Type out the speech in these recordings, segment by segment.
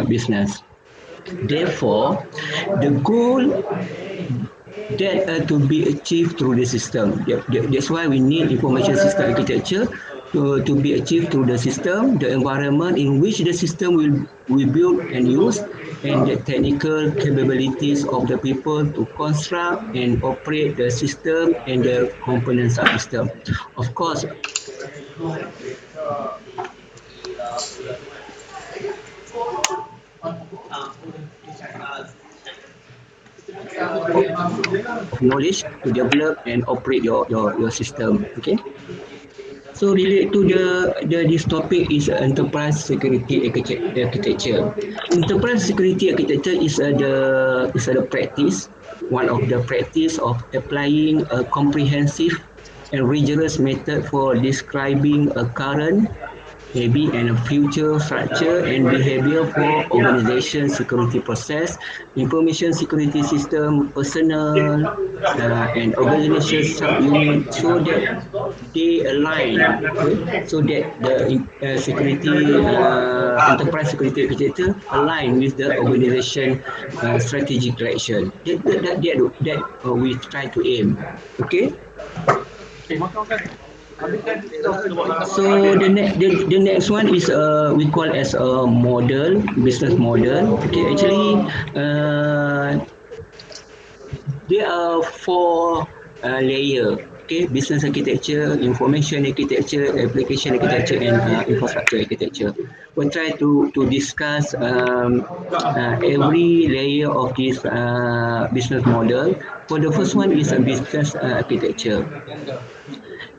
business. Therefore, the goal that to be achieved through the system. That's why we need information system architecture to be achieved through the system, the environment in which the system will build and use, and the technical capabilities of the people to construct and operate the system and the component subsystem. Of course, of knowledge to develop and operate your system. Okay. So relate to this topic is enterprise security architecture. Enterprise security architecture is the practice, one of the practice of applying a comprehensive and rigorous method for describing a current, maybe and a future structure and behavior for organization security process, information security system, personnel, and organization sub-unit so that they align, okay? So that the security, enterprise security architecture align with the organization strategic direction. That we try to aim, okay? So the next one is we call as a model, business model. Okay, actually there are four layer. Okay, business architecture, information architecture, application architecture, and infrastructure architecture. We'll try to discuss every layer of this business model. For the first one is a business architecture.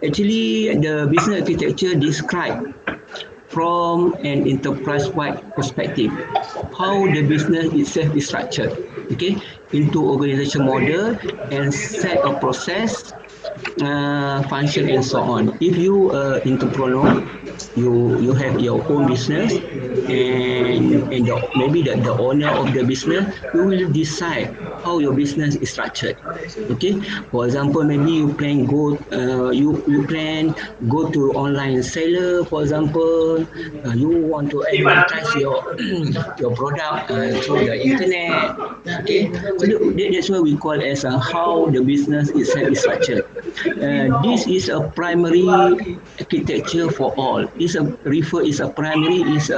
Actually, the business architecture describe from an enterprise-wide perspective how the business itself is structured, okay, into organization model and set of process, function and so on. If you entrepreneur, you have your own business, and maybe the owner of the business, you will decide how your business is structured. Okay, for example, maybe you plan go to online seller, for example, you want to advertise your product through the internet. Okay, so that's what we call as how the business itself is structured. This is a primary architecture for all. This a refer is a primary is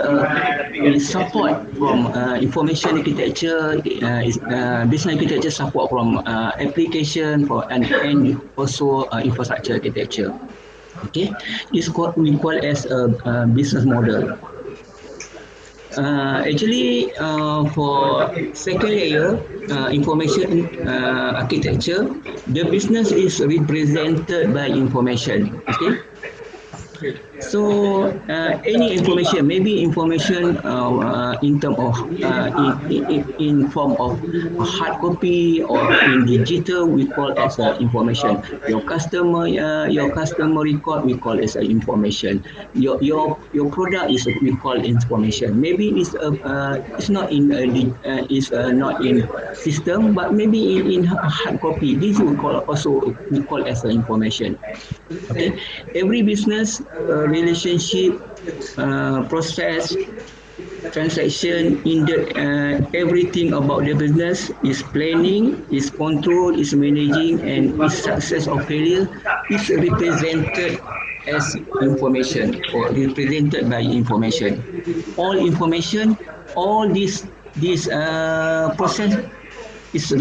support from information architecture, business architecture support from application for and also infrastructure architecture. Okay, this what we call as a business model. Actually, for second layer, information architecture, the business is represented by information. Okay, so any information, maybe information in term of in form of a hard copy or in digital, we call as information. Your customer record we call as information. Your product is we call information. Maybe it's not in is not in system, but maybe in hard copy. This we call also we call as information. Okay, every business relationship, process, transaction in the everything about the business is planning, is control, is managing, and is success or failure is represented as information or represented by information. All information, all this process is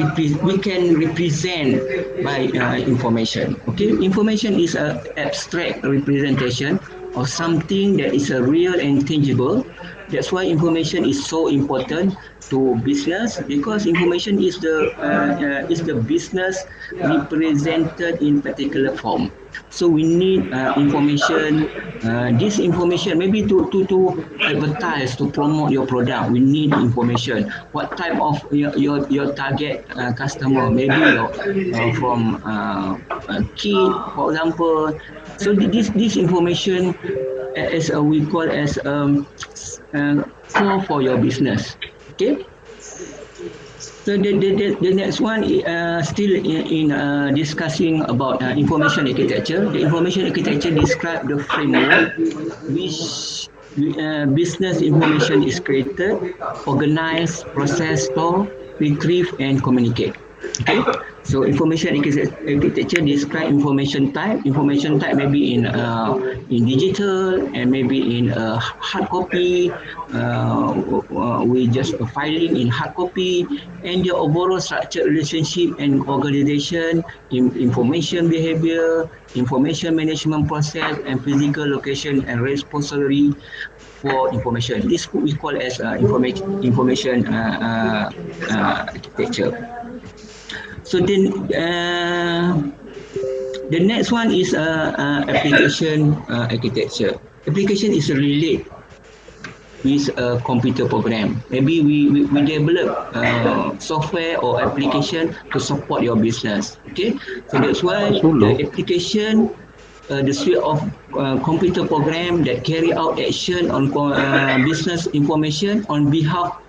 we can represent by information. Okay, information is an abstract representation of something that is a real and tangible. That's why information is so important to business, because information is the business represented in particular form. So we need information. This information maybe to advertise, to promote your product. We need information. What type of your target customer? Maybe your from kid, for example. So this information as we call as core for your business. Okay. So the next one still in discussing about information architecture. The information architecture describe the framework which business information is created, organized, processed, stored, retrieve, and communicate. Okay, so information architecture describe information type. Information type maybe in digital and maybe in hard copy. We just filing in hard copy, and the overall structured relationship and organization, information behavior, information management process, and physical location and responsibility for information. This we call as information architecture. So then the next one is application architecture. Application is related with a computer program. Maybe we develop software or application to support your business. Okay, so that's why the application, the suite of computer program that carry out action on business information on behalf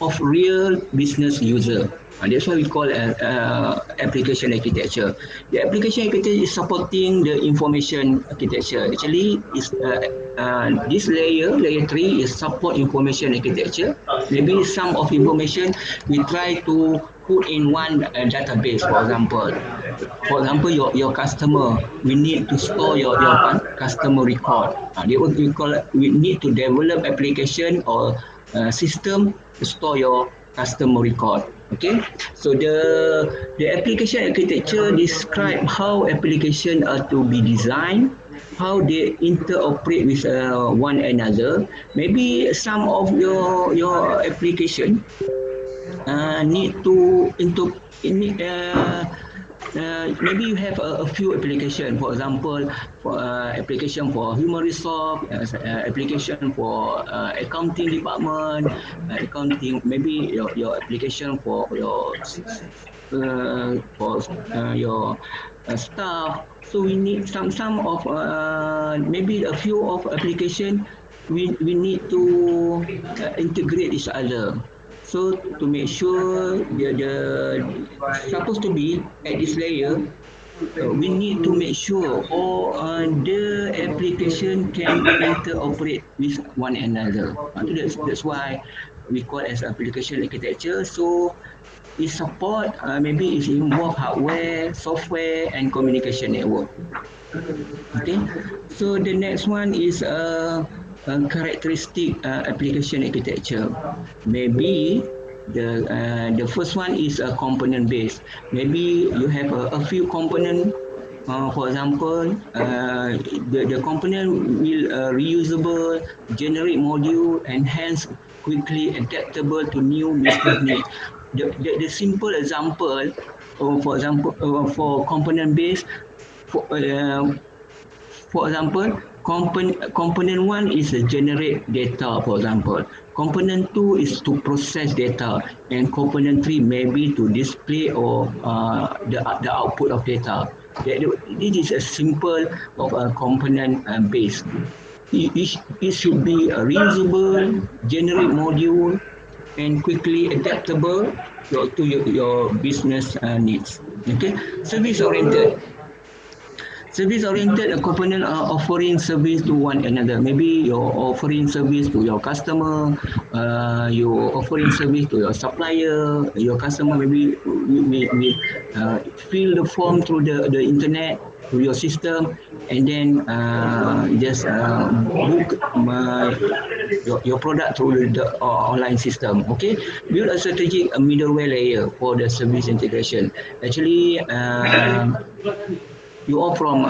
of real business user. That's why we call application architecture. The application architecture is supporting the information architecture. Actually, is this layer 3 is support information architecture. Maybe some of information we try to put in one database, for example. For example, your customer, we need to store your customer record. We need to develop application or system to store your customer record. Okay, so the application architecture describe how application are to be designed, how they interoperate with one another. Maybe some of your application need to maybe you have a few application. For example, for application for human resource, application for accounting department, accounting. Maybe your application for your staff. So we need some of maybe a few of application. We need to integrate each other. So to make sure the supposed to be at this layer, we need to make sure all the application can interoperate with one another. That's why we call it as application architecture. So it support maybe it involve hardware, software, and communication network. Okay, so the next one is characteristic application architecture. Maybe the first one is a component base. Maybe you have a few component. For example, the component will reusable, generate module, and hence quickly adaptable to new business needs. The simple example, for example, for component base, for example, component 1 is to generate data, for example. Component 2 is to process data, and component 3 maybe to display or the output of data. This is a simple of a component base. It should be reusable, generate module, and quickly adaptable to your business needs. Okay, service oriented. Service-oriented component are offering service to one another. Maybe you're offering service to your customer, you're offering service to your supplier, your customer maybe we fill the form through the internet, through your system, and then just book your product through the online system. Okay, build a strategic middleware layer for the service integration. Actually, you are from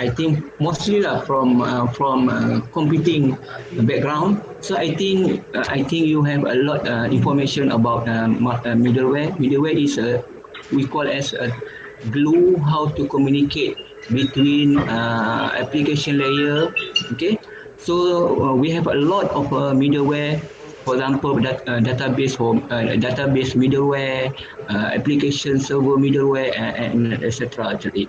I think mostly from computing background. So I think you have a lot information about middleware. Middleware is we call as a glue how to communicate between application layer. Okay, so we have a lot of middleware. For example, database for database middleware, application server middleware, and etc. Actually.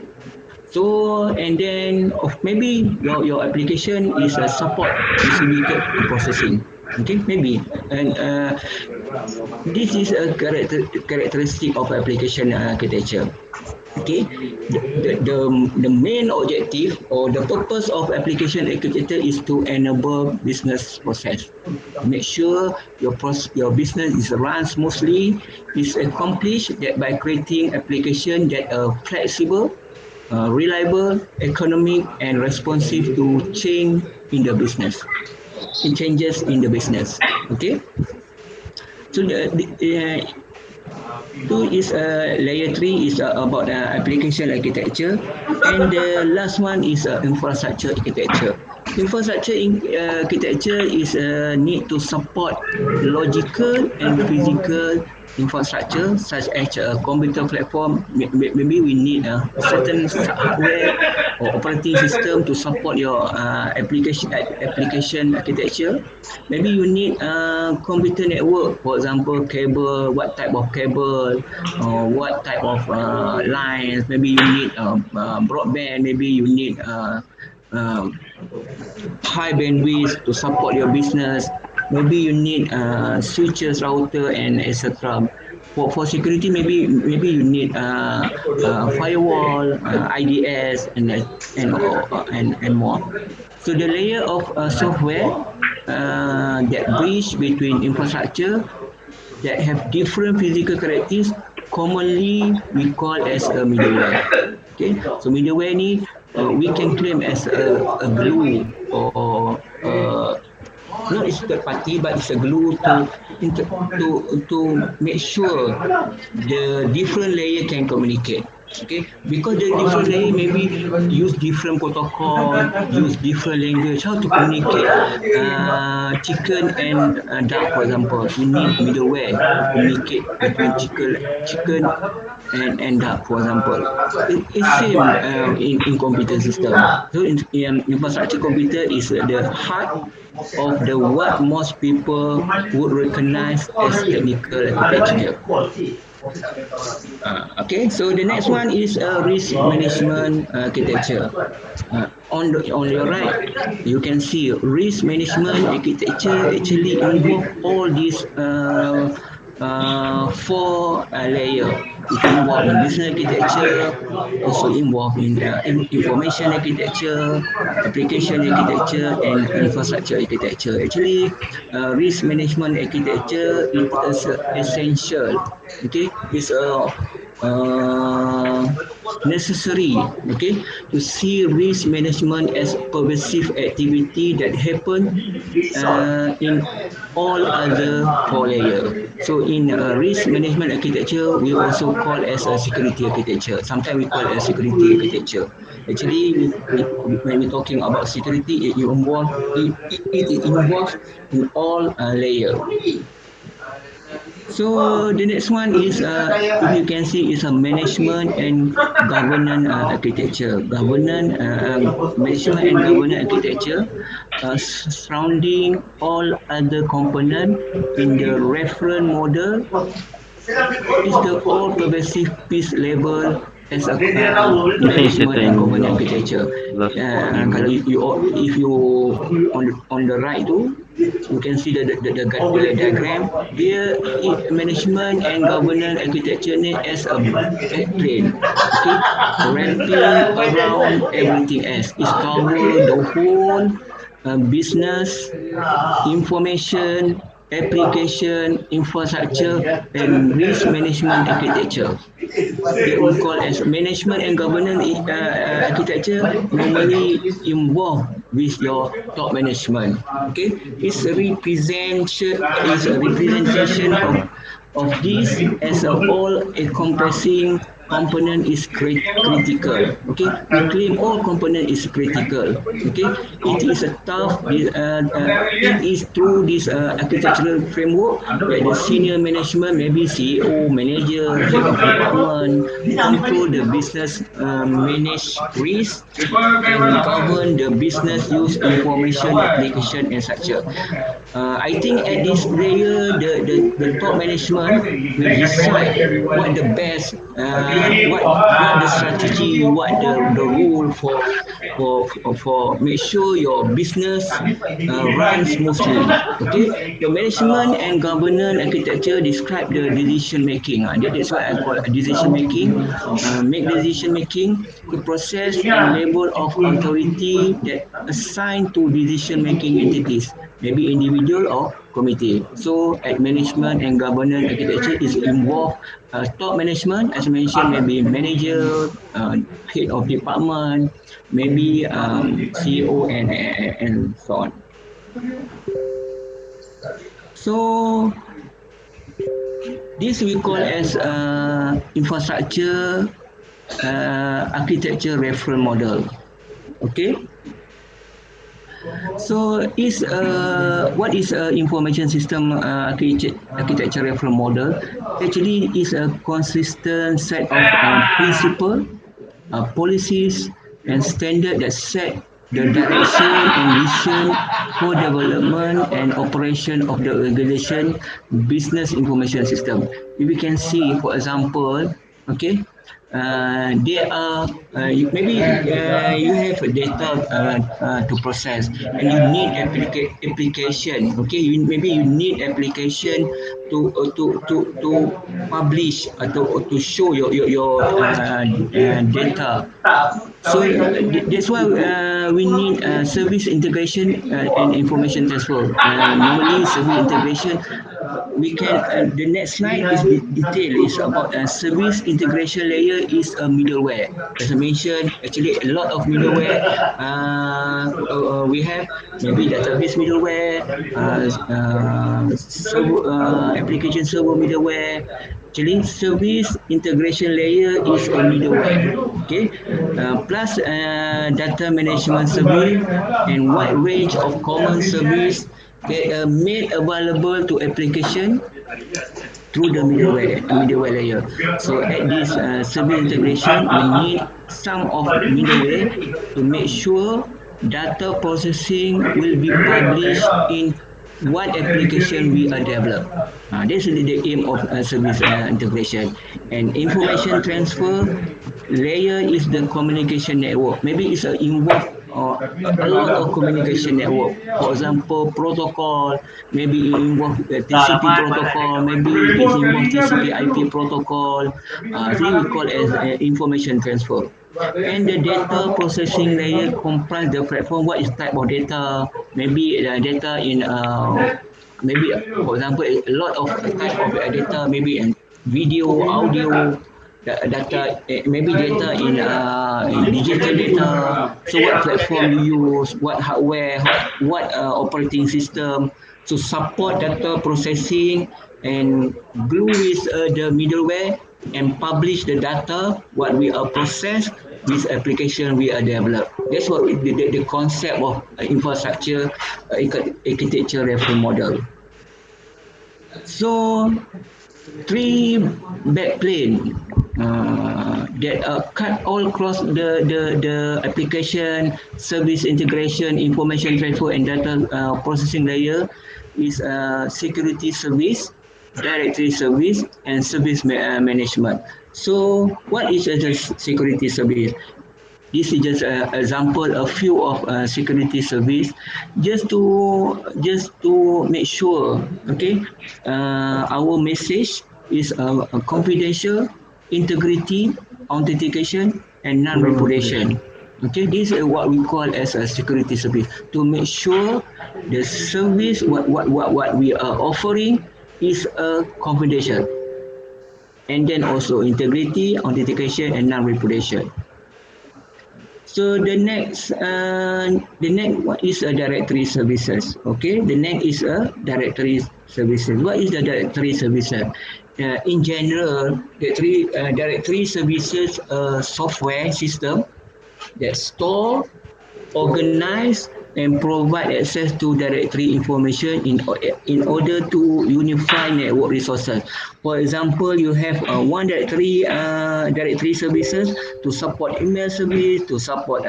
So and then maybe your application is a support distributed processing. Okay, maybe, and this is a characteristic of application architecture. Okay, the main objective or the purpose of application architecture is to enable business process. Make sure your business is run smoothly. Is accomplished that by creating application that are flexible, reliable, economic, and responsive to change in the business. It changes in the business. Okay, so two is layer three is about application architecture, and the last one is infrastructure architecture. Architecture is need to support logical and physical infrastructure such as a computer platform. Maybe we need a certain hardware or operating system to support your application architecture. Maybe you need a computer network, for example, cable, what type of cable, or what type of lines. Maybe you need broadband, maybe you need um, high bandwidth to support your business. Maybe you need switches, router, and etc. For security, maybe you need firewall, IDS, and more. So the layer of software that bridge between infrastructure that have different physical characteristics, commonly we call as a middleware. Okay, so middleware ni we can claim as a glue or not it's third party but it's a glue to make sure the different layer can communicate. Okay, because the different layer maybe use different protocol, use different language, how to communicate. Chicken and duck, for example, you need middleware to communicate between chicken and duck, for example. It's same in computer system. So in infrastructure computer is the heart of the what most people would recognize as technical architecture. Okay, so the next one is risk management architecture. On your right, you can see risk management architecture actually involve all these four layer. It involved in business architecture, also involved in information architecture, application architecture, and infrastructure architecture. Actually, risk management architecture it is essential. Okay, it's a necessary, okay, to see risk management as pervasive activity that happen in all other four layers. So in risk management architecture, we also call as a security architecture. Sometimes we call it a security architecture. Actually, when we're talking about security, it involves in all layers. So the next one is, if you can see, is a management and governance architecture. Management and governance architecture surrounding all other component in the reference model is the all pervasive peace level as a Since ito management and yung governance architecture. last Kalau email. if you on the right tu, you can see the diagram. Dia management and governance architecture ni as a backplane. Okay, wrapping around everything else. It cover the whole business, information, application, infrastructure, and risk management architecture that we call as management and governance architecture normally involved with your top management. Okay, it's a representation of this as a all encompassing component is critical. Okay, we claim all component is critical. Okay, it is a tough. It is through this architectural framework that the senior management, maybe CEO, manager, head of department, control the business, manage risk, and govern the business use information, application, and structure. I think at this layer, the top management will decide what the best clear what the strategy, what the rule for make sure your business runs smoothly. Okay, your management and governance architecture describe the decision making. That's what I call decision making. Make decision making, the process and level of authority that assigned to decision making entities, maybe individual or committee. So at management and governance architecture is involved top management, as mentioned, maybe manager, head of department, maybe CEO and so on. So this we call as infrastructure architecture reference model. Okay. So what is information system architecture reference model? Actually, is a consistent set of principles, policies, and standards that set the direction and vision for development and operation of the organization business information system. If we can see, for example, okay, there are maybe you have data to process and you need application. Okay, maybe you need application to publish or to show your data. So that's why we need service integration and information transfer. Normally, service integration we can the next slide is detail is about service integration layer is a middleware. As I mentioned, actually a lot of middleware we have, maybe database middleware, application server middleware. Actually, service integration layer is a middleware. Okay, plus data management service and wide range of common service that are made available to application through the middleware layer. So at this service integration, we need some of middleware to make sure data processing will be published in what application we are developed. That's the aim of service integration. And information transfer layer is the communication network. Maybe it's involved a lot of communication network. For example, protocol, maybe it involves TCP protocol, maybe it involves TCP IP protocol. This we call as information transfer. And the data processing layer comprise the platform. What is type of data? Maybe data in maybe for example a lot of type of data, maybe in video, audio, data, maybe data in digital data. So what platform you use, what hardware, what operating system to support data processing and glue with the middleware and publish the data what we are processed with application we are developed. That's what the concept of infrastructure architecture reference model. So three backplane that cut all across the application, service integration, information transfer, and data processing layer is security service, directory service, and service management. So, what is a security service? This is just an example, a few of security service, just to make sure, okay, our message is confidential, integrity, authentication, and non-repudiation. Okay, this is what we call as a security service to make sure the service what we are offering is confidential, and then also integrity, authentication, and non-repudiation. So the next one is a directory services. Okay, the next is a directory services. What is the directory services? In general, the directory services software system that store, organize, and provide access to directory information in order to unify network resources. For example, you have one directory services to support email service, to support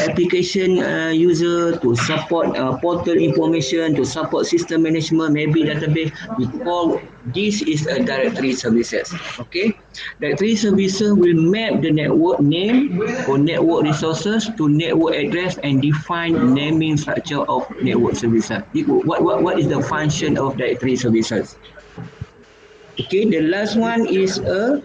application user, to support portal information, to support system management, maybe database. We call this is a directory services. Okay, directory services will map the network name or network resources to network address and define naming structure of network services. What is the function of directory services? Okay, the last one is a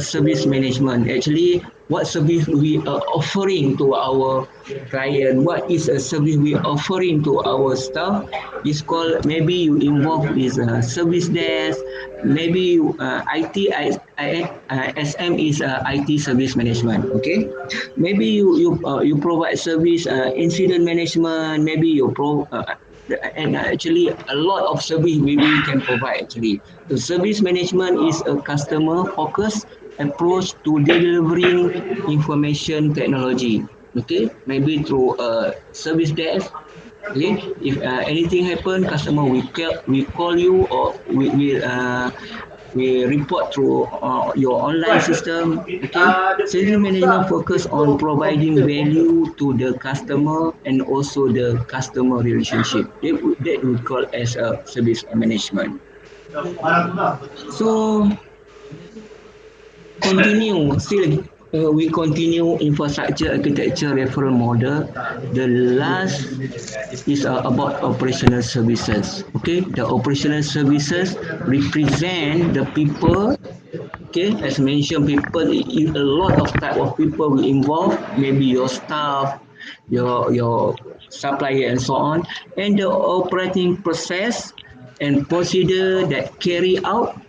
service management. Actually, what service we are offering to our client? What is a service we are offering to our staff? Is called, maybe you involved with a service desk. Maybe IT SM is IT service management. Okay, maybe you provide service incident management. Maybe you and actually a lot of service we can provide actually. The service management is a customer focused approach to delivering information technology. Okay, maybe through a service desk. Okay, if anything happen, customer we call you, or we report through your online system. Okay, service management focus on providing value to the customer and also the customer relationship. That we call as a service management. So we continue infrastructure architecture referral model. The last is about operational services. Okay, the operational services represent the people. Okay, as mentioned, people, a lot of type of people will involve. Maybe your staff, your supplier, and so on, and the operating process and procedure that carry out.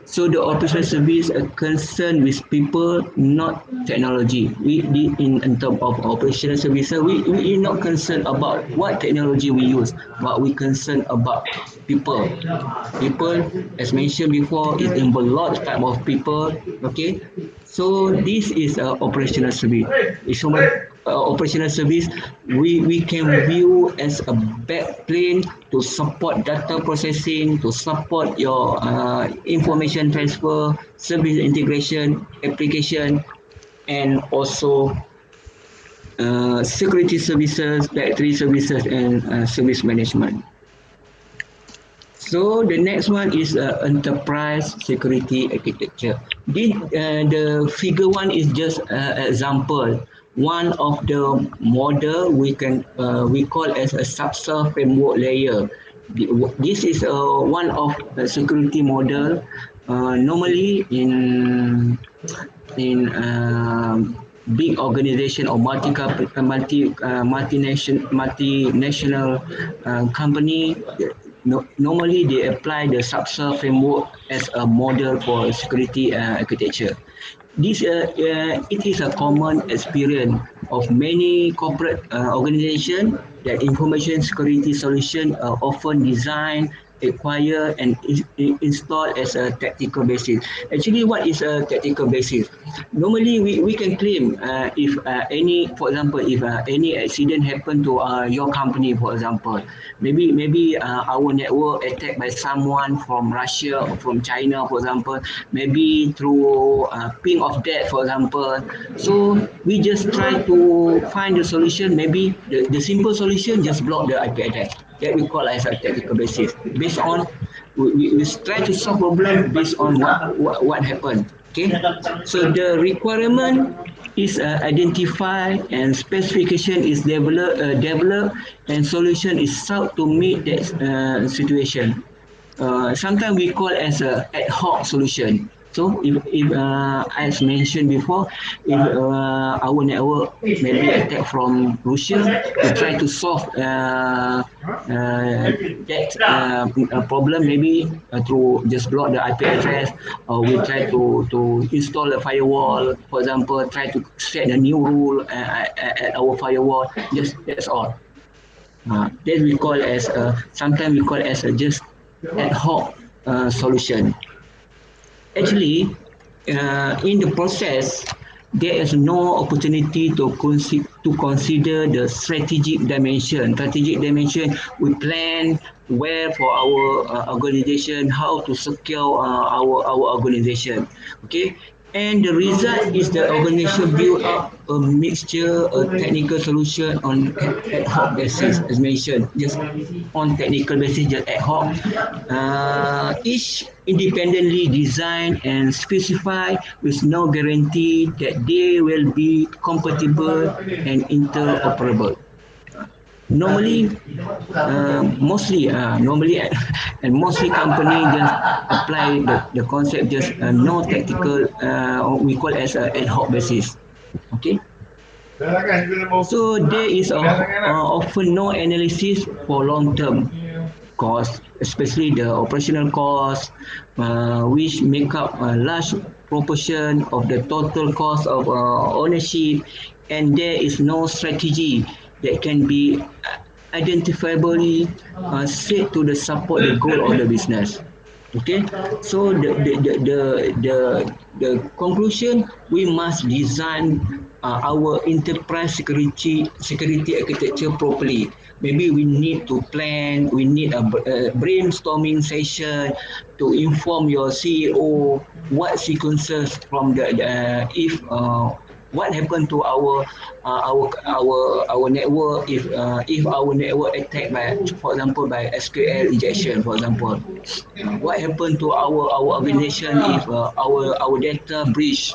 So the operational service are concerned with people, not technology. In terms of operational services, we are not concerned about what technology we use, but we concerned about people. People, as mentioned before, is involved a lot of type of people. Okay, so this is operational service. It's so much operational service we can view as a backplane to support data processing, to support your information transfer, service integration, application, and also security services, directory services, and service management. So the next one is enterprise security architecture. The figure one is just example. One of the model we call as a subsol framework layer. This is one of the security model. Normally in big organization or multinational company, normally they apply the subsol framework as a model for security architecture. It is a common experience of many corporate organizations that information security solutions are often designed, acquired, and installed as a tactical basis. Actually, what is a tactical basis? Normally, we can claim if for example, if any accident happen to your company, for example, maybe our network attacked by someone from Russia or from China, for example, maybe through ping of death, for example. So we just try to find the solution. Maybe the simple solution, just block the IP address. That we call as a tactical basis. Based on we try to solve problem based on what happened. Okay, so the requirement is identified and specification is developed and solution is sought to meet that situation. Sometimes we call as a ad hoc solution. So if as mentioned before, if our network maybe attack from Russia, we try to solve that problem maybe through just block the IP address, or we try to install a firewall, for example, try to set a new rule at our firewall. Just that's all. That we call as sometimes we call as a just ad hoc solution. Actually, in the process, there is no opportunity to consider the strategic dimension. Strategic dimension, we plan where for our organization, how to secure our organization. Okay, And the result is the organization build up a mixture, a technical solution on ad hoc basis, as mentioned, just on technical basis, just ad hoc. Each independently designed and specified with no guarantee that they will be compatible and interoperable. Normally, normally and mostly company just apply the concept just no tactical we call as a ad hoc basis. Okay, so there is often no analysis for long term cost, especially the operational cost, which make up a large proportion of the total cost of ownership, and there is no strategy that can be identifiably set to the support the goal of the business. Okay, so the conclusion, we must design our enterprise security architecture properly. Maybe we need to plan, we need a brainstorming session to inform your CEO what sequences from the if what happened to our network if our network attacked by, for example, by SQL injection, for example. What happened to our organization if our data breach?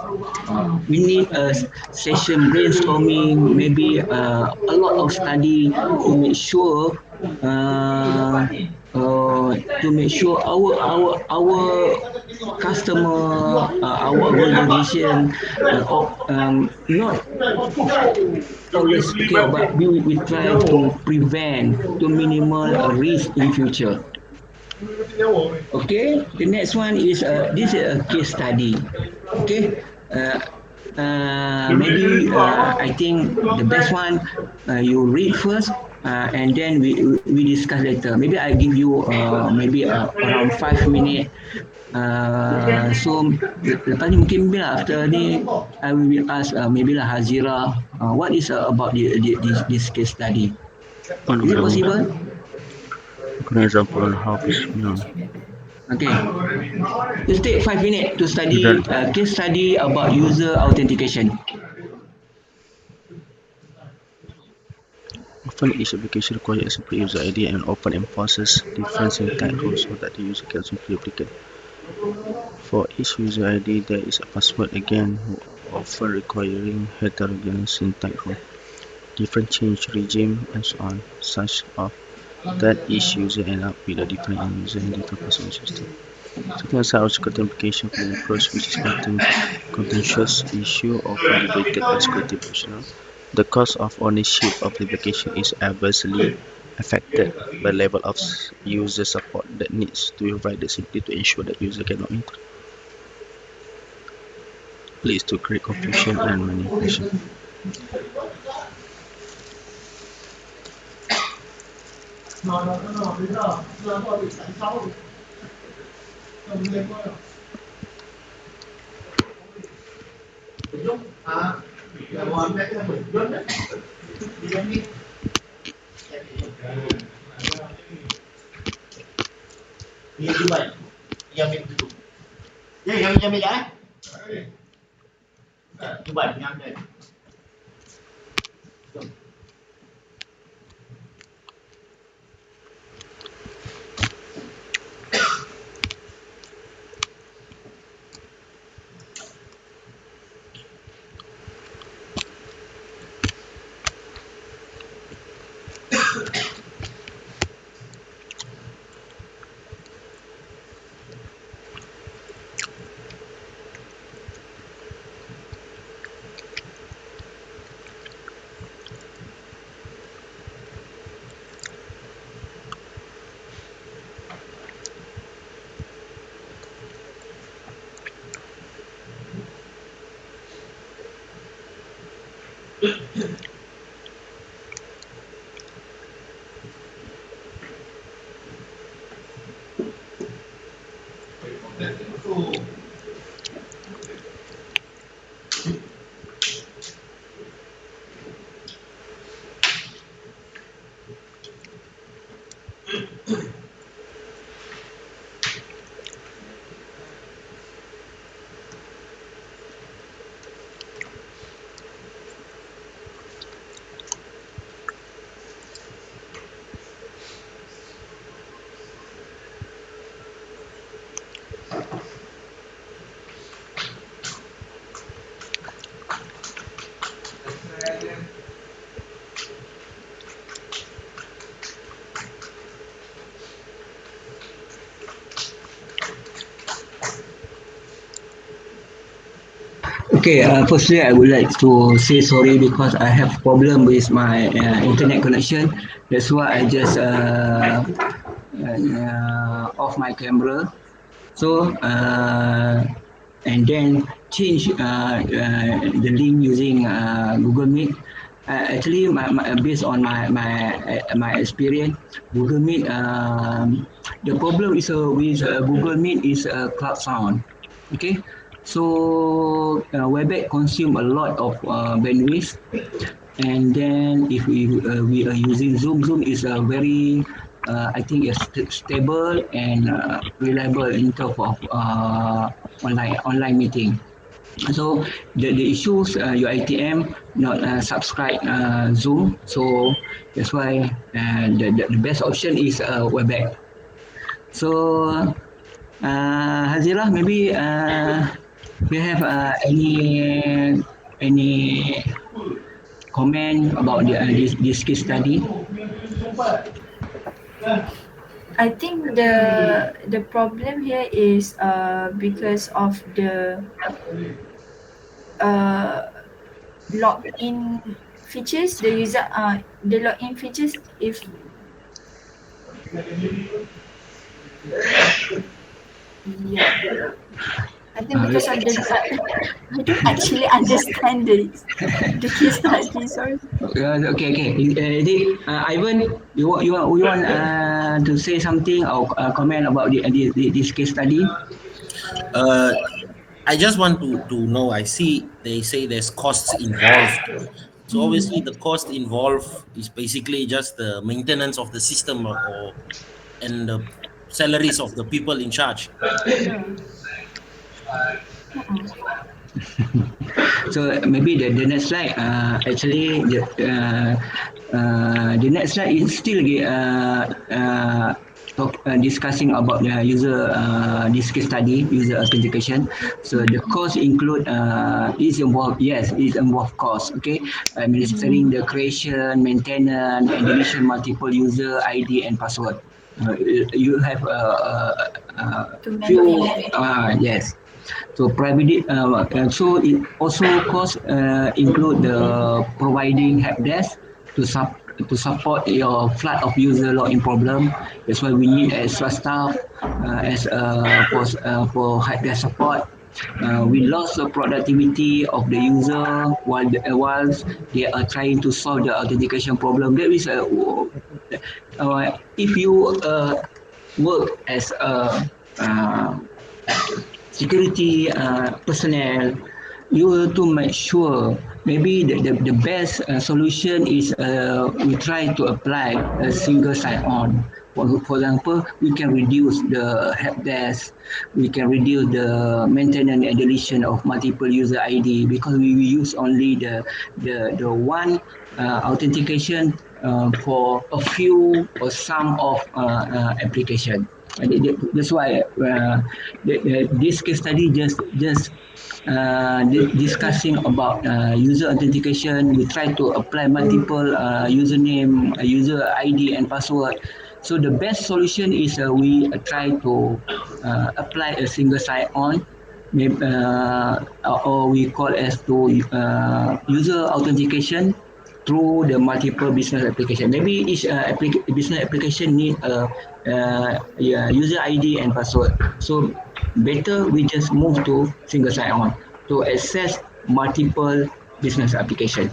We need a session brainstorming, maybe a lot of study to make sure uh, to make sure our customer, our organization, not always secure, but we try to prevent, to minimal a risk in future. Okay, the next one is this is a case study. Okay, uh, maybe I think the best one you read first, and then we discuss later. Maybe I give you maybe around 5 minutes. So lepas ni mungkin bila after ni I will ask maybe lah Hazira, what is about this case study? Is it possible? An example on how business. Okay. Just take 5 minutes to study That case study about user authentication. often each application requires a separate user ID and often enforces different syntax rules so that the user can simply replicate. For each user ID, there is a password again, often requiring heterogeneous syntax rule, different change regime, and so on, such that each user ends up with a different end-user and different password system. Setting aside our security implication for an approach which is contentious issue often debated by security professionals, the cost of ownership of the application is adversely affected by the level of user support that needs to be provided simply to ensure that user cannot enter. Leads to great confusion and manipulation. Okay, firstly, I would like to say sorry because I have problem with my internet connection. That's why I just off my camera. So, and then change the link using Google Meet. Actually, based on my experience, Google Meet, the problem is with Google Meet is cloud sound. Okay, so Webex consume a lot of bandwidth, and then if we are using Zoom, Zoom is a very I think it's stable and reliable in terms of online meeting. So the issues your ITM not subscribe Zoom, so that's why the best option is Webex. So Hazira, maybe you have any comment about this case study? I think the problem here is because of the login features, the login features. If yeah, I think because of the I don't actually understand the case study. Sorry. Okay. Ivan, you want to say something or comment about this case study? I just want to know. I see they say there's costs involved. So obviously the cost involved is basically just the maintenance of the system and the salaries of the people in charge. So maybe the next slide actually the next slide is still discussing about the user this case study user authentication. So the cost include is involved, yes, is involved cost. Okay, administering the creation, maintenance, and deletion multiple user ID and password. You have To few maintain it. yes. So private, so it also cost include the providing help desk to support your flood of user login problem. That's why we need extra staff as for help desk support. We lost the productivity of the user whilst they are trying to solve the authentication problem. There is if you work as a security personnel, you have to make sure maybe the best solution is we try to apply a single sign-on. For example, we can reduce the help desk, we can reduce the maintenance and deletion of multiple user ID because we use only the one authentication for a few or some of application. That's why this case study just discussing about user authentication. We try to apply multiple username, user ID, and password. So the best solution is we try to apply a single sign-on, or we call as to user authentication through the multiple business application. Maybe each business application need a user ID and password. So better we just move to single sign-on to access multiple business application.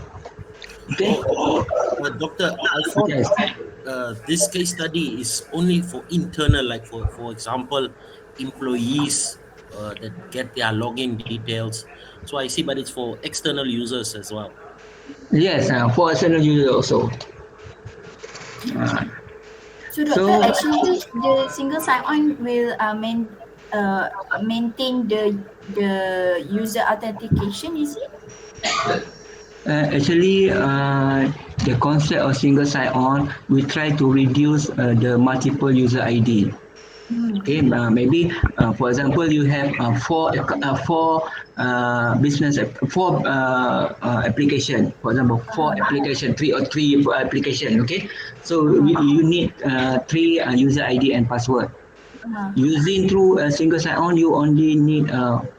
Okay. Doctor, I thought Yes. this case study is only for internal, like for example, employees that get their login details. So I see, but it's for external users as well. Yes, for external user also. So doctor, actually the single sign-on will maintain the user authentication, is it? Actually, the concept of single sign-on, we try to reduce the multiple user ID. Okay, maybe for example, you have four business four application. For example, four application, three application. Okay, so you need three user ID and password. Using through a single sign-on, you only need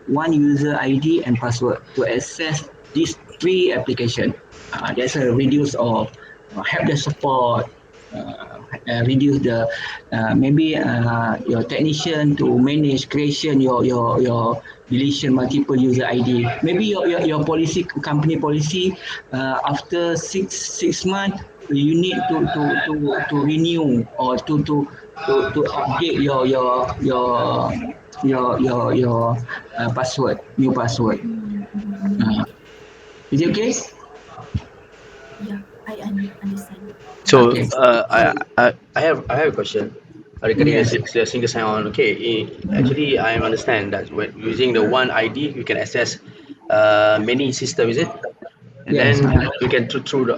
one user ID and password to access these three applications. There's a reduce of help the support, reduce the maybe your technician to manage creation your deletion multiple user ID. Maybe your policy company policy after six months you need to renew or to update your password, new password. Is it okay? Yeah, I understand. So Okay. I have a question regarding Yes. the single sign-on. Okay, actually I understand that when using the one ID you can access many system, is it? And Yes. then we can through the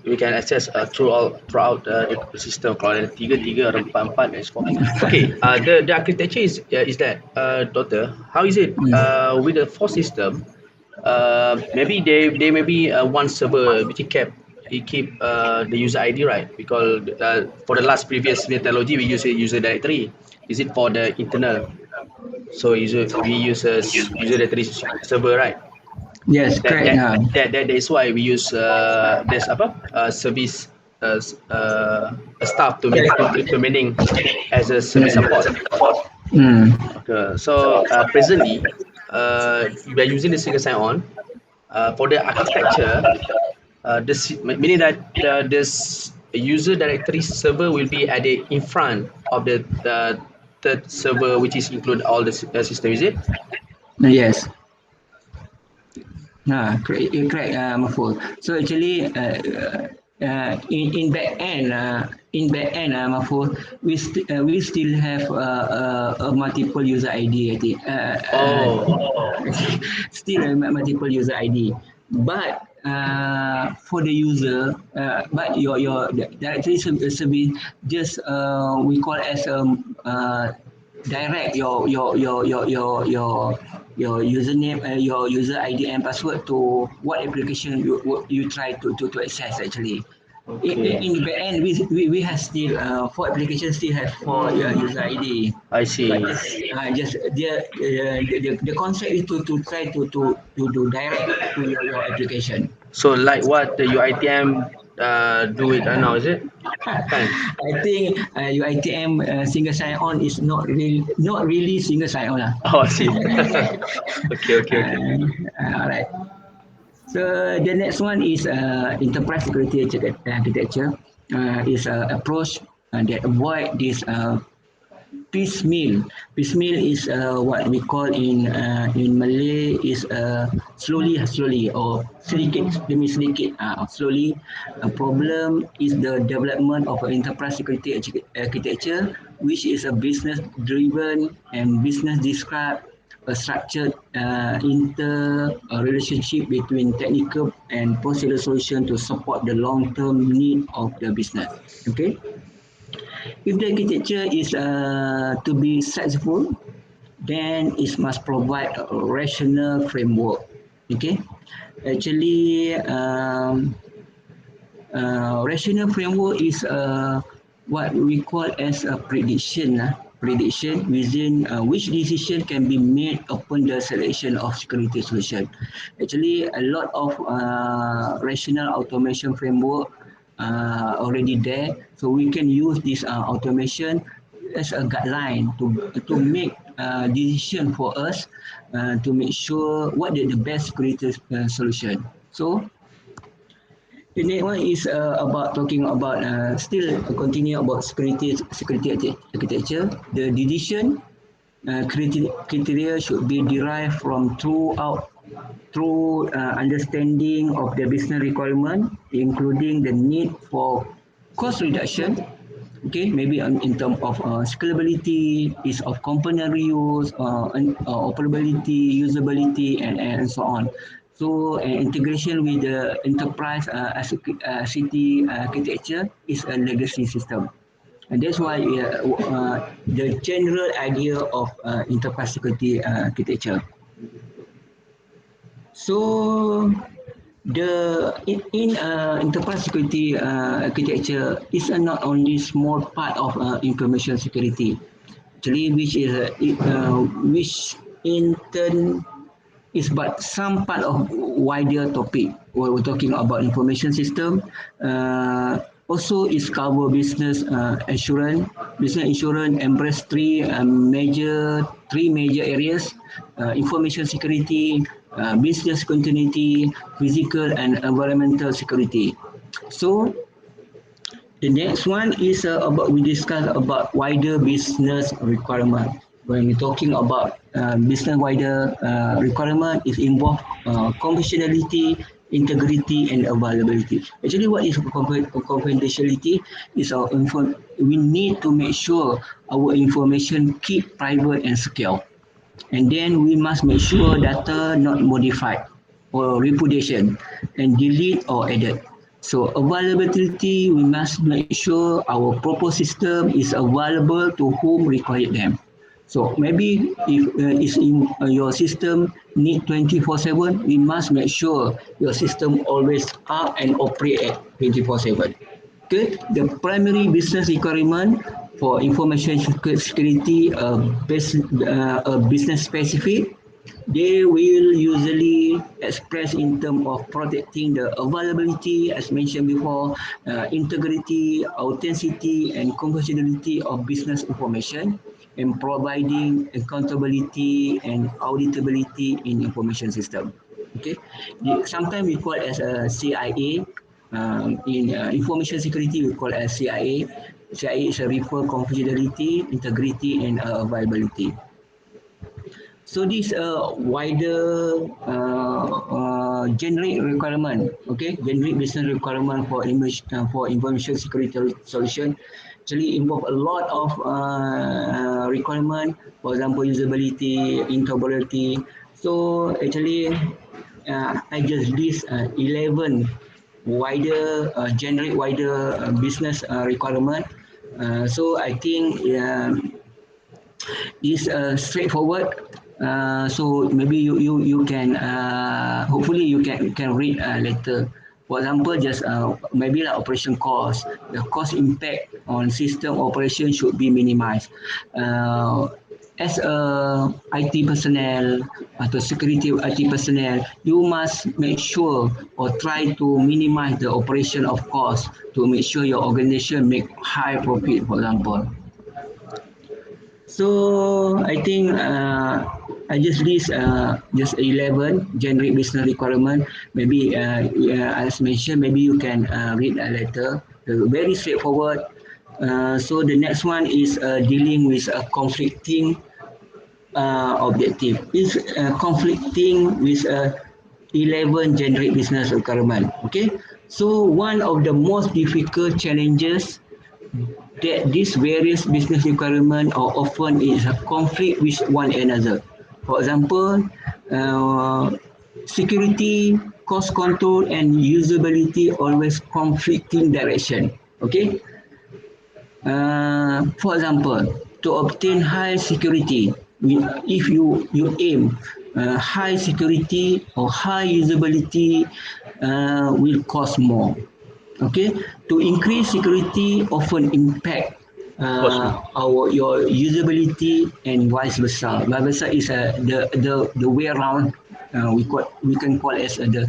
we can access throughout the system. Kalau ada tiga atau empat and so forth. Okay, the architecture is that Doctor, how is it with the four system? Maybe they maybe one server which keep the user ID, right? Because for the last previous methodology we use a user directory. Is it for the internal? So we use a user directory server, right? Yes. that Correct. that that is why we use there's apa service a staff to meaning as a service support. Mm. Okay, so presently we are using the single sign-on for the architecture. Meaning that this user directory server will be added in front of the third server, which is include all the system. Is it? Yes. Correct, you're correct, Mahfuz. So actually, in back end, Mahfuz, we still have a multiple user ID. I think. Still a multiple user ID, but for the user, but your directory service just we call as direct your username, your user ID and password to what application you try to access actually. Okay. In the end, we have still four applications still have four user ID. I see. But just the concept is to try to direct to your application. So like what the UITM do it right now, is it? Kan? I think UITM single sign on is not really single sign on lah. Oh, I see. Okay. Alright. So the next one is enterprise security architecture. Is approach that avoid this piecemeal. Piecemeal is what we call in Malay is slowly or sedikit demi sedikit. Slowly. A problem is the development of an enterprise security architecture, which is a business driven and business described a structured relationship between technical and procedural solution to support the long-term need of the business. Okay. If the architecture is to be successful, then it must provide a rational framework. Okay. Actually, rational framework is what we call as a prediction within which decision can be made upon the selection of security solution. Actually, a lot of rational automation framework already there, so we can use this automation as a guideline to make decision for us to make sure what is the best security solution. So the next one is about talking about still continue about security architecture. The decision criteria should be derived from through understanding of the business requirement, including the need for cost reduction. Okay, maybe in terms of scalability, ease of component reuse, operability, usability, and so on. So integration with the enterprise city architecture is a legacy system. And that's why the general idea of enterprise security architecture. So in enterprise security architecture is not only small part of information security. actually, which in turn is but some part of wider topic. We're talking about information system. Also, is cover business insurance. Business insurance embrace three major areas: information security, business continuity, physical and environmental security. So the next one is we discuss about wider business requirement. When we're talking about business wider requirement, it involve confidentiality, integrity, and availability. Actually, what is confidentiality? Is we need to make sure our information keep private and secure, and then we must make sure data not modified or repudiation and delete or added. So availability, we must make sure our proposed system is available to whom require them. So maybe if it's in your system need 24/7, we must make sure your system always up and operate at 24/7. Okay, the primary business requirement for information security business specific, they will usually express in terms of protecting the availability, as mentioned before, integrity, authenticity, and confidentiality of business information, and providing accountability and auditability in information system. Okay, sometimes we call it as a CIA. In information security, we call it as CIA. CIA is a refer confidentiality, integrity, and availability. So this wider generic requirement, okay, generic business requirement for information security solution actually involve a lot of requirement. For example, usability, interoperability. So actually, I just list 11 generic wider business requirement. So I think is straightforward. So maybe you can hopefully you can read later. For example, just maybe like operation cost, the cost impact on system operation should be minimized. As a IT personnel atau security IT personnel, you must make sure or try to minimize the operation of cost to make sure your organization make high profit, for example. So I think I just list just 11 generic business requirement. Maybe as mentioned, maybe you can read later. Very straightforward. So the next one is dealing with a conflicting objective. Is conflicting with 11 generic business requirement. Okay. So one of the most difficult challenges that these various business requirements are often is a conflict with one another. For example, security, cost control, and usability always conflicting direction. Okay. For example, to obtain high security, if you aim high security or high usability will cost more. Okay, to increase security often impact your usability and vice versa. Vice versa is the way around. We can call as the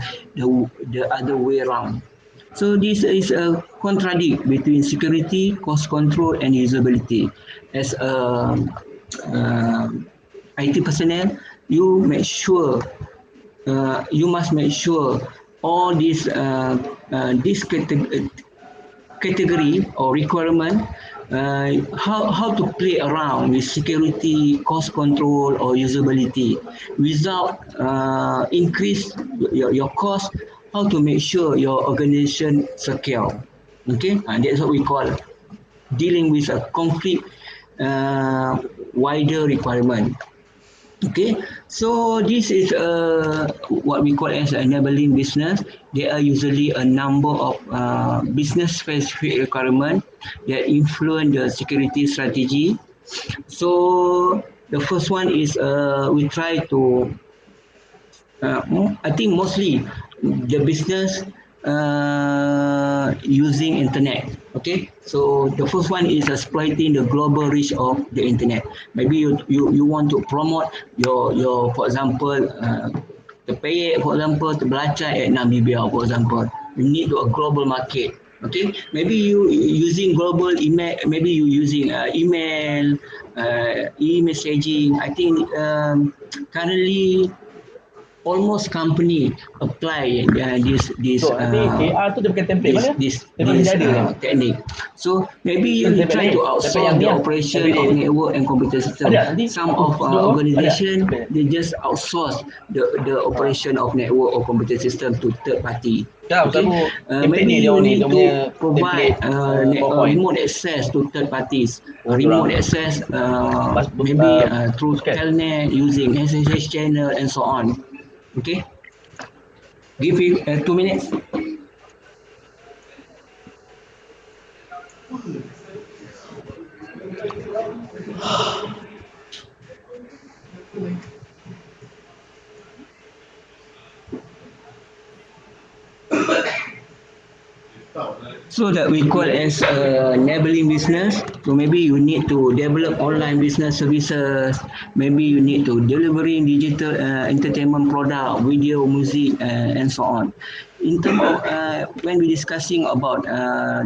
other way around. So this is a contradict between security, cost control, and usability. As a IT personnel, you must make sure all these this category or requirement, how to play around with security, cost control, or usability without increase your cost. How to make sure your organization secure. Okay, that's what we call dealing with a conflict wider requirement. Okay, so this is what we call as enabling business. There are usually a number of business-specific requirements that influence the security strategy. So the first one is we try to, I think mostly the business using internet. Okay, so the first one is exploiting the global reach of the internet. Maybe you want to promote your for example, terpeyek, for example, terbelacai at Namibia, for example. You need a global market. Okay, maybe you using global email, maybe you using email, e-messaging. I think currently almost company apply this So nanti AR tu dia pakai template mana? Template this dah ada je. technique. So maybe you Template try ni, to template outsource yang ni the lah. operation Everyday of ni. network and computer system. Ada nanti Some aku of tunggu, organization ada. they just outsource the operation of network or computer system to third party. Ya, pasal aku template Maybe ni dia you orang ni, need dia punya to provide template PowerPoint. remote access to third parties. Oh, Remote diorang. access Bas- maybe through scan. telnet using SSH channel and so on. Okay. Give you 2 minutes. So that we call as enabling business. So maybe you need to develop online business services. Maybe you need to delivering digital entertainment product, video, music, and so on. In terms of when we discussing about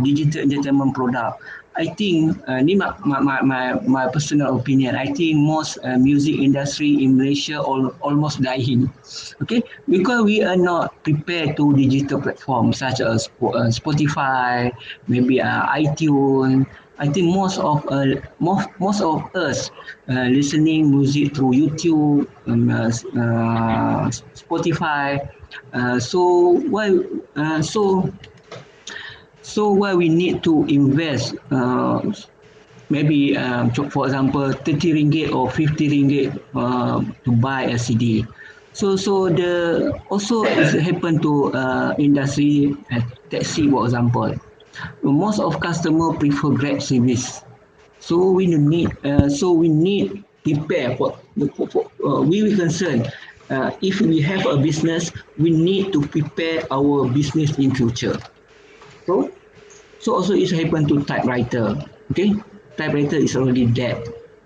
digital entertainment product, I think ni my personal opinion. I think most music industry in Malaysia almost dying. Okay, because we are not prepared to digital platforms such as Spotify, maybe iTunes. I think most of us listening music through YouTube, Spotify. So why so why we need to invest maybe for example 30 ringgit or 50 ringgit to buy a CD. So the also it's happen to industry taxi for example. Most of customer prefer Grab service. So we need prepare for we will concern if we have a business we need to prepare our business in future. So also it's happen to typewriter. Okay, typewriter is already dead.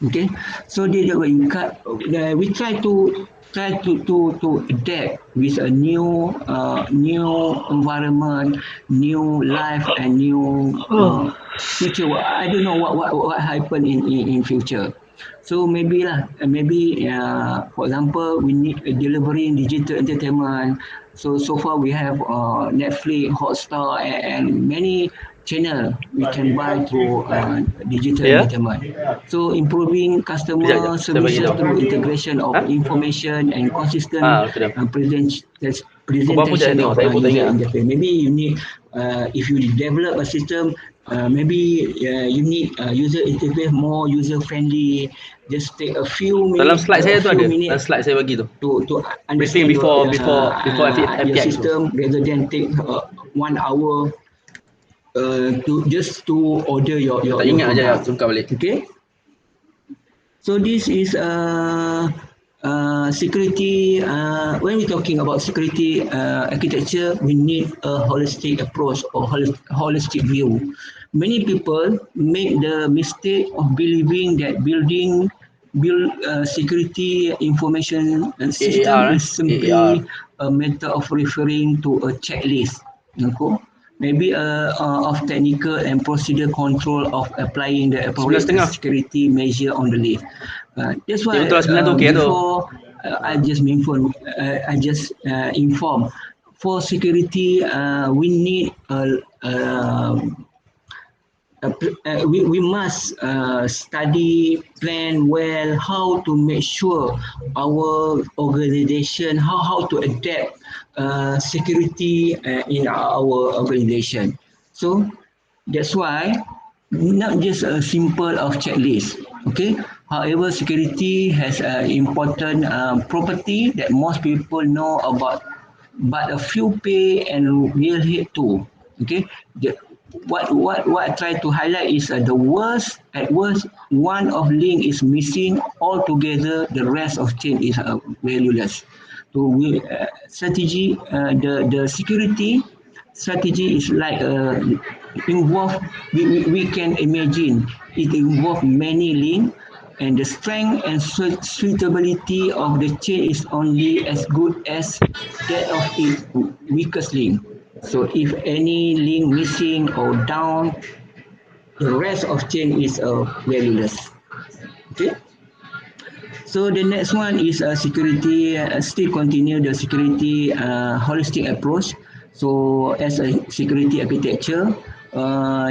Okay, so we try to adapt with a new environment, new life, and new future. I don't know what happen in future. So maybe for example we need a delivery in digital entertainment. So far we have Netflix, Hotstar, and many channel we can buy through digital entertainment. So improving customer services through integration of information and consistent presentation of user interface. Maybe you need if you develop a system, maybe you need user interface more user friendly. Just take a few Dalam minutes. slide saya tu ada. Dalam Minutes slide saya bagi tu. to understand before your FPX tu. system rather than take 1 hour to order your Tak ingat aja ya, product. buka balik. Okay. So this is security. When we're talking about security architecture, we need a holistic approach or holistic view. Many people make the mistake of believing that build security information system is simply a matter of referring to a checklist. Okay? Maybe of technical and procedure control of applying the appropriate security measure on the list. That's why before I just inform for security we need we must study, plan well how to make sure our organization, how to adapt security in our organization. So that's why not just a simple of checklist. Okay. However, security has an important property that most people know about, but a few pay and will hit too. Okay. What I try to highlight is at worst one of link is missing altogether. The rest of chain is valueless. So strategy the security strategy is like involve. We can imagine it involve many links, and the strength and suitability of the chain is only as good as that of its weakest link. So if any link missing or down, the rest of chain is valueless. Okay. So the next one is security. Still continue the security holistic approach. So as a security architecture,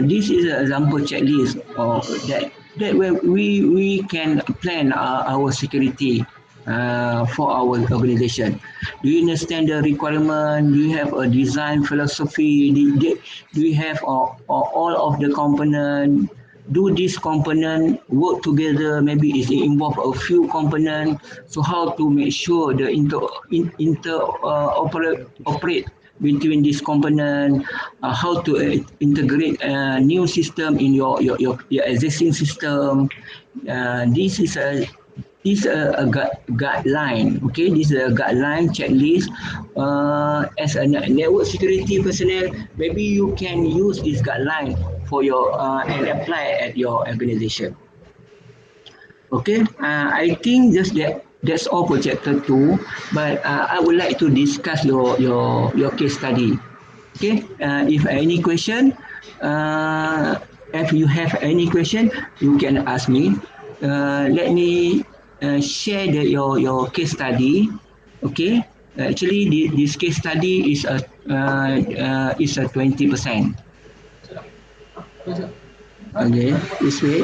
this is an example checklist of that where we can plan our security for our organization. Do you understand the requirement? Do you have a design philosophy? Do you have all of the component? Do this component work together? Maybe it involve a few components. So how to make sure the operate between this component? How to integrate a new system in your existing system? This is a guideline. Okay, this is a guideline checklist. As a network security personnel, maybe you can use this guideline for your and apply at your organization. Okay, I think that's all for chapter 2. But I would like to discuss your case study. Okay, if any question, if you have any question, you can ask me. Let me share your case study. Okay, actually this case study is a 20%. Okay, this way.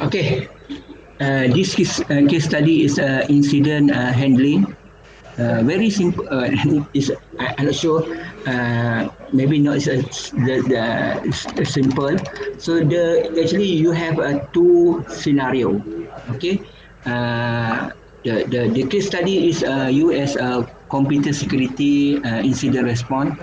Okay. This case study is incident handling. Very simple. I'm not sure. Maybe not the simple. So actually you have two scenario. Okay. The case study is you as a computer security incident response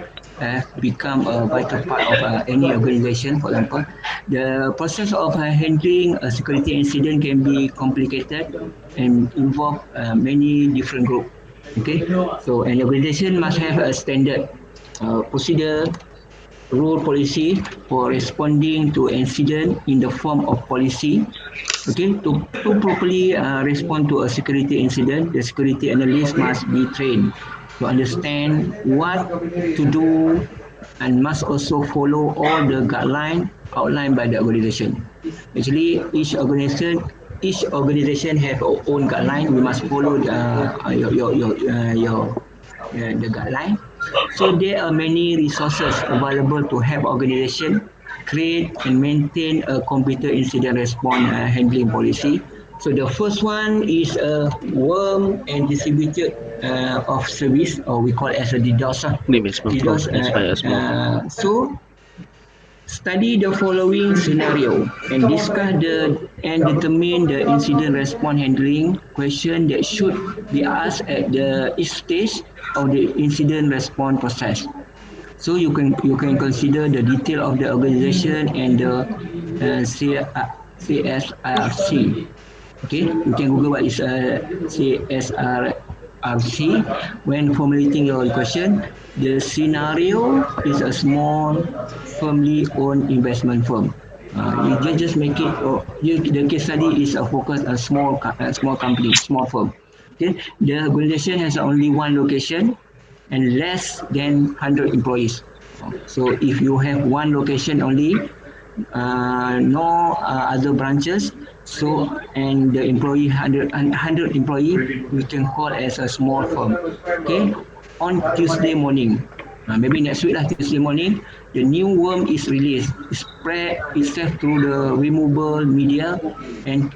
become a vital part of any organization. For example, the process of handling a security incident can be complicated and involve many different groups. Okay, so an organization must have a standard procedure, rule, policy for responding to incident in the form of policy. Okay, to properly respond to a security incident, the security analyst must be trained to understand what to do and must also follow all the guidelines outlined by the organization. Actually, each organization have its own guideline. We must follow the guideline. So there are many resources available to help organization create and maintain a computer incident response handling policy. So the first one is a worm and distributed of service, or we call it as a DDoS. DDoS. So study the following scenario and discuss and determine the incident response handling question that should be asked at each stage of the incident response process. So you can consider the detail of the organization and the CSRC. Okay, you can Google what is CSRC when formulating your question. The scenario is a small, firmly owned investment firm. You just make it. The case study is a focus on small company, small firm. Okay, the organization has only one location and less than 100 employees. So if you have one location only, no other branches, so and the employee 100 employee, we can call as a small firm. Okay, on Tuesday morning, maybe next week Tuesday morning, the new worm is released. It spread itself through the removable media and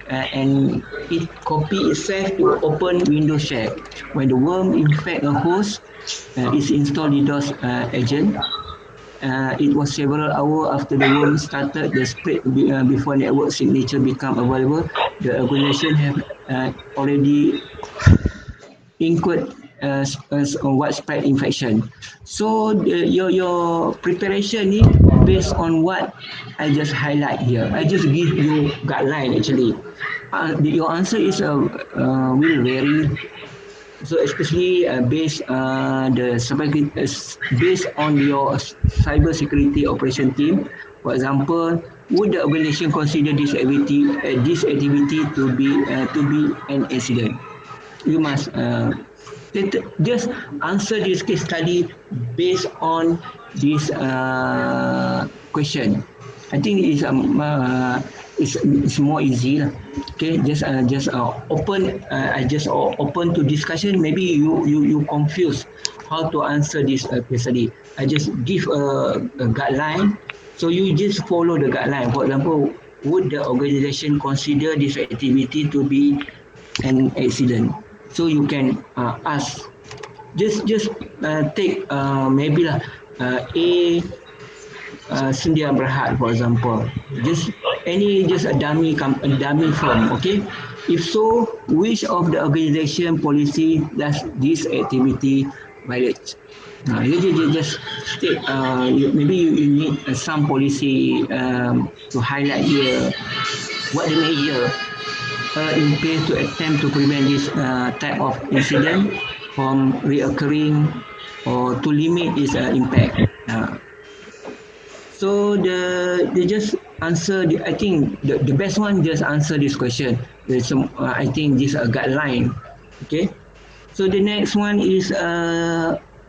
it copy itself to open Windows share. When the worm infect a host, it's installed DDoS agent. it was several hours after the worm started the spread before network signature become available. The organization have already incurred widespread infection. So your preparation ni based on what I just highlight here. I just give you guideline actually. Your answer is will vary. So especially based based on your cyber security operation team. For example, would the organization consider this activity to be an incident? You must just answer this case study based on this question. I think it's more easy lah. Okay, just open. I just open to discussion. Maybe you confuse how to answer this case study. I just give a guideline. So you just follow the guideline. For example, would the organization consider this activity to be an accident? So you can ask. Just take maybe lah A Sendia Berhad, for example. Just a dummy firm, okay? If so, which of the organization policy does this activity violate? You just state. Maybe you need some policy to highlight here. What the measure in place to attempt to prevent this type of incident from reoccurring or to limit its impact. So they just answer. I think the best one just answer this question. There's some. I think this guideline. Okay. So the next one is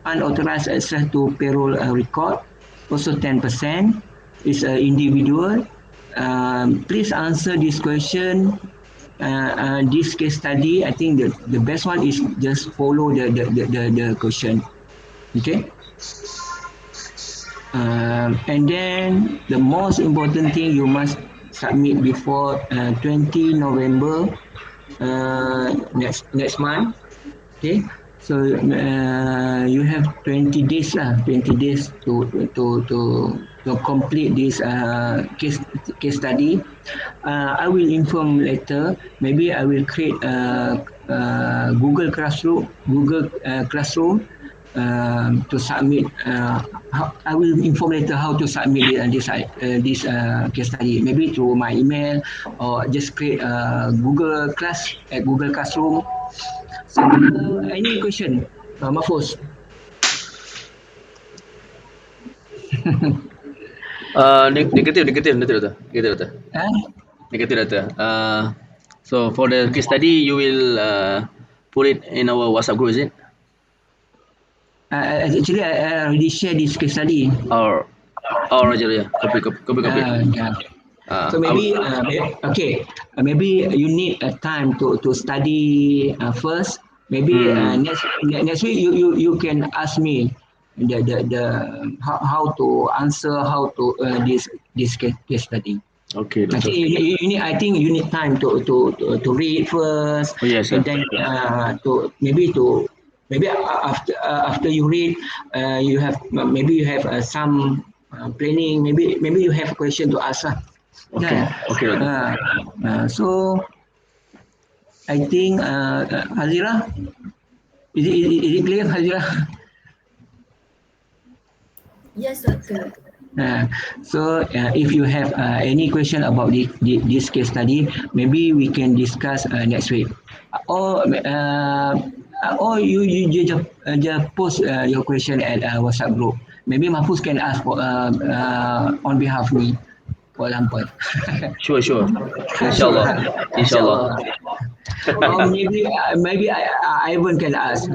unauthorized access to payroll record. Also 10% is individual. Please answer this question. This case study, I think the best one is just follow the question. Okay. And then the most important thing you must submit before 20 November next month. Okay. So you have 20 days lah, 20 days to complete this case study. I will inform later. Maybe I will create Google Classroom to submit. I will inform later how to submit this case study. Maybe through my email or just create Google Classroom. So, any question, Mahfuz? Negative data. Negative data. So for the case study, you will put it in our WhatsApp group, is it? Actually, I already shared this case study. Or Roger, yeah. Copy. Yeah. So maybe okay. Maybe you need a time to study first. Maybe next week you can ask me the how to answer this case stuty. Okay. I think you need time to read first. Oh, yes, and then maybe after you read, you have some planning. Maybe you have a question to ask. Okay. Okay. So I think Hazira, is it clear, Hazira? Yes, Doctor. So if you have any question about this case study, maybe we can discuss next week. Or you just post your question at WhatsApp group. Maybe Mahfuz can ask on behalf of me, for example. Sure. Inshallah. Or maybe Ivan can ask.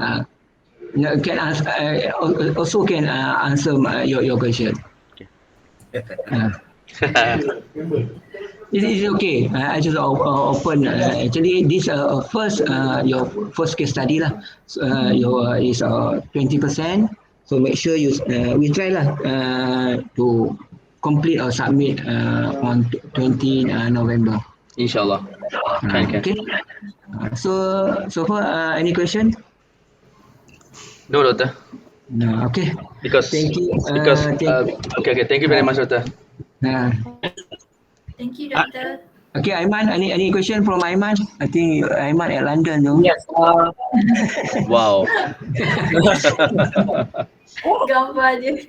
Also can answer your question. It is okay. I just open. Actually, this your first case study lah. Your is 20%. So make sure we try lah to complete or submit on 20 November. Inshallah. Can. Okay. So far, any question? No, Doctor. No, okay. Because Thank you. okay, thank you very much, Doctor. Thank you, Doctor. Okay, Aiman, any question from Aiman? I think Aiman at London, no? Yes. Wow. Gambar dia.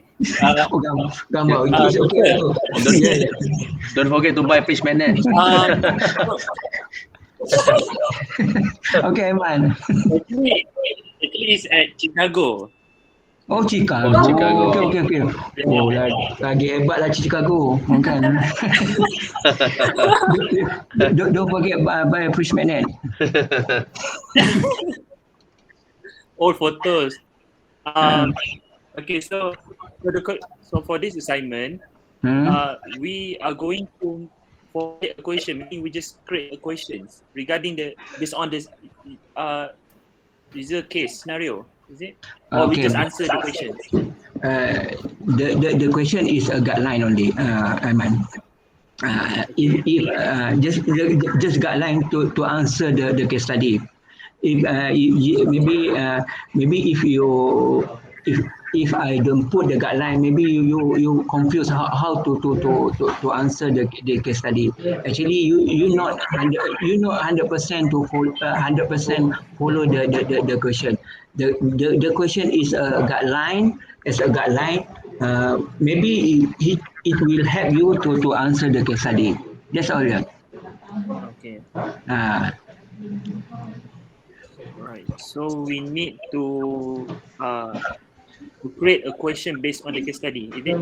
Oh, gambar. It's okay. Doctor, Don't, Yeah, yeah. don't forget to buy fish magnet. Okay, Aiman. Actually, it's at Chicago. Oh, Chicago. Oh, Chicago. Okay. Oh, lagi hebat lah Chicago. Kan? don't forget buy a fish magnet. Old photos. Okay, so for this assignment, we are going to for a question. Meaning we just create a questions regarding based on this is a case scenario, is it? Or we Okay. just answer the questions. The question is a guideline only, Aiman. If just guideline to answer the case study. If maybe if I don't put the guideline, maybe you confuse how to answer the case study. Actually, you not 100% to follow 100% follow the question. The question is a guideline. As a guideline, maybe it will help you to answer the case study. That's all. Yeah. Okay. Right. So we need to create a question based on the case study, is it?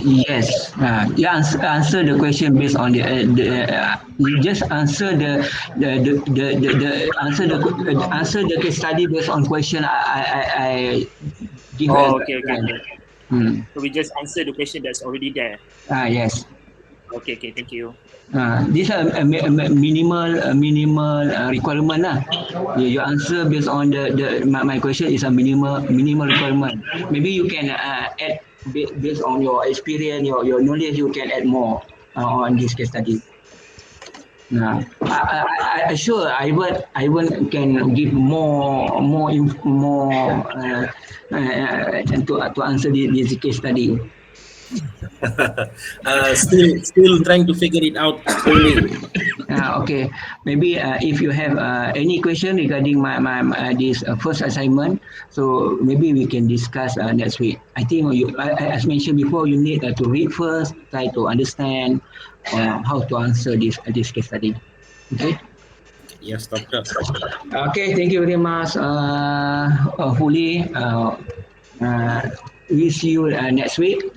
Yes. You answer the question based on you just answer the answer the case study based on question I give. Okay. So we just answer the question that's already there. Yes. Okay. Thank you. These are a minimal requirement lah. You answer based on my question is a minimal requirement. Maybe you can add based on your experience, your knowledge. You can add more on this case study. I sure Ivan can give more to answer this case study. Still trying to figure it out slowly. Okay, maybe if you have any question regarding my this first assignment, so maybe we can discuss next week. I think as mentioned before, you need to read first, try to understand how to answer this case study. Okay. Yes, Doctor. Okay, thank you very much, Huli. We see you next week.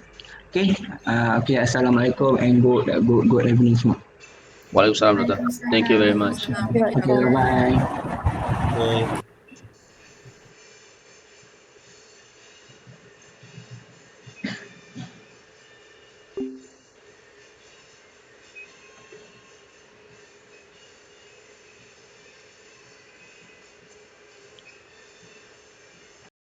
Okay. Okay. Assalamualaikum and good evening semua. Waalaikumsalam, Doctor. Thank you very much. Okay. Bye.